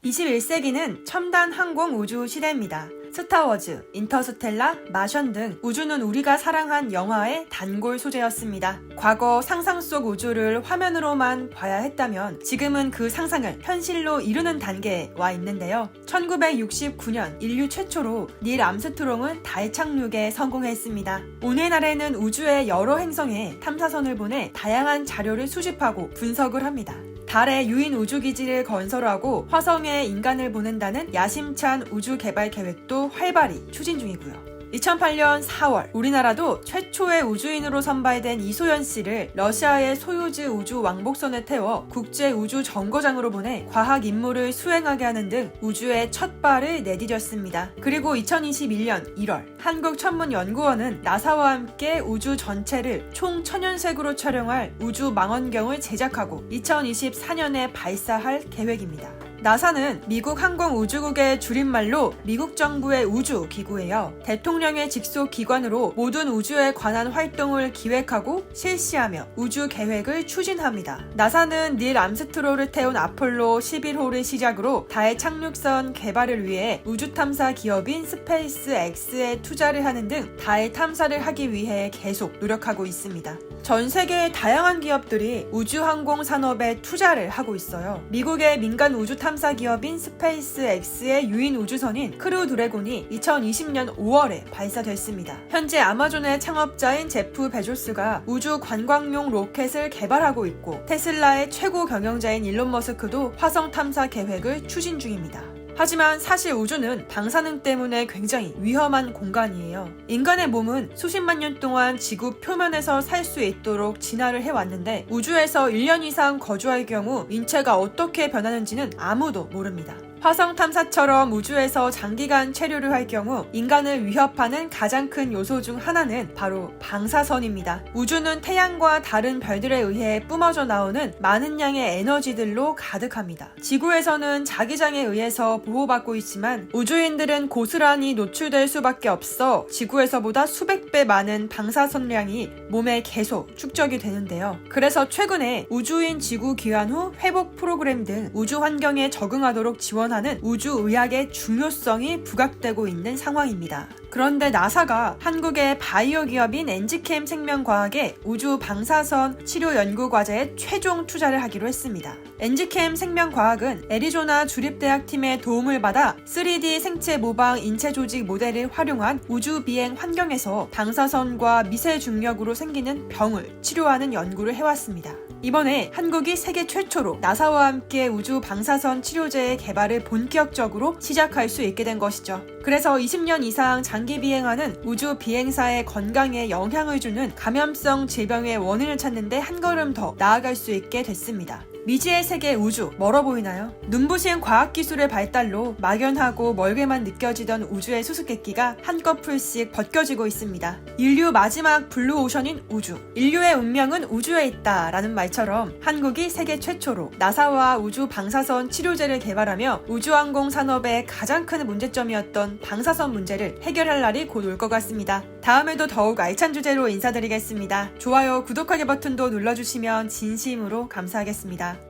21세기는 첨단 항공 우주 시대입니다. 스타워즈, 인터스텔라, 마션 등 우주는 우리가 사랑한 영화의 단골 소재였습니다. 과거 상상 속 우주를 화면으로만 봐야 했다면 지금은 그 상상을 현실로 이루는 단계에 와 있는데요. 1969년 인류 최초로 닐 암스트롱은 달 착륙에 성공했습니다. 오늘날에는 우주의 여러 행성에 탐사선을 보내 다양한 자료를 수집하고 분석을 합니다. 달에 유인 우주기지를 건설하고 화성에 인간을 보낸다는 야심찬 우주 개발 계획도 활발히 추진 중이고요. 2008년 4월 우리나라도 최초의 우주인으로 선발된 이소연 씨를 러시아의 소유즈 우주 왕복선에 태워 국제 우주 정거장으로 보내 과학 임무를 수행하게 하는 등 우주의 첫 발을 내디뎠습니다. 그리고 2021년 1월 한국천문연구원은 나사와 함께 우주 전체를 총 천연색으로 촬영할 우주 망원경을 제작하고 2024년에 발사할 계획입니다. 나사는 미국 항공우주국의 줄임말로 미국 정부의 우주기구예요. 대통령의 직속 기관으로 모든 우주에 관한 활동을 기획하고 실시하며 우주 계획을 추진합니다. 나사는 닐 암스트롱을 태운 아폴로 11호를 시작으로 달 착륙선 개발을 위해 우주 탐사 기업인 스페이스 X에 투자를 하는 등 달 탐사를 하기 위해 계속 노력하고 있습니다. 전 세계의 다양한 기업들이 우주항공 산업에 투자를 하고 있어요. 미국의 민간 우주 탐사 기업인 스페이스 X의 유인 우주선인 크루 드래곤이 2020년 5월에 발사됐습니다. 현재 아마존의 창업자인 제프 베조스가 우주 관광용 로켓을 개발하고 있고 테슬라의 최고 경영자인 일론 머스크도 화성 탐사 계획을 추진 중입니다. 하지만 사실 우주는 방사능 때문에 굉장히 위험한 공간이에요. 인간의 몸은 수십만 년 동안 지구 표면에서 살 수 있도록 진화를 해왔는데 우주에서 1년 이상 거주할 경우 인체가 어떻게 변하는지는 아무도 모릅니다. 화성 탐사처럼 우주에서 장기간 체류를 할 경우 인간을 위협하는 가장 큰 요소 중 하나는 바로 방사선입니다. 우주는 태양과 다른 별들에 의해 뿜어져 나오는 많은 양의 에너지들로 가득합니다. 지구에서는 자기장에 의해서 보호받고 있지만 우주인들은 고스란히 노출될 수밖에 없어 지구에서보다 수백 배 많은 방사선량이 몸에 계속 축적이 되는데요. 그래서 최근에 우주인 지구 귀환 후 회복 프로그램 등 우주 환경에 적응하도록 지원하는 우주의학의 중요성이 부각되고 있는 상황입니다. 그런데 나사가 한국의 바이오 기업인 엔지캠 생명과학에 우주 방사선 치료 연구 과제에 최종 투자를 하기로 했습니다. 엔지캠 생명과학은 애리조나 주립대학 팀의 도움을 받아 3D 생체 모방 인체 조직 모델을 활용한 우주 비행 환경에서 방사선과 미세 중력으로 생기는 병을 치료하는 연구를 해왔습니다. 이번에 한국이 세계 최초로 나사와 함께 우주 방사선 치료제의 개발을 본격적으로 시작할 수 있게 된 것이죠. 그래서 20년 이상 장기 비행하는 우주 비행사의 건강에 영향을 주는 감염성 질병의 원인을 찾는데 한 걸음 더 나아갈 수 있게 됐습니다. 미지의 세계 우주 멀어 보이나요? 눈부신 과학기술의 발달로 막연하고 멀게만 느껴지던 우주의 수수께끼가 한꺼풀씩 벗겨지고 있습니다. 인류 마지막 블루오션인 우주. 인류의 운명은 우주에 있다 라는 말처럼 한국이 세계 최초로 나사와 우주 방사선 치료제를 개발하며 우주항공 산업의 가장 큰 문제점이었던 방사선 문제를 해결할 날이 곧 올 것 같습니다. 다음에도 더욱 알찬 주제로 인사드리겠습니다. 좋아요, 구독하기 버튼도 눌러주시면 진심으로 감사하겠습니다.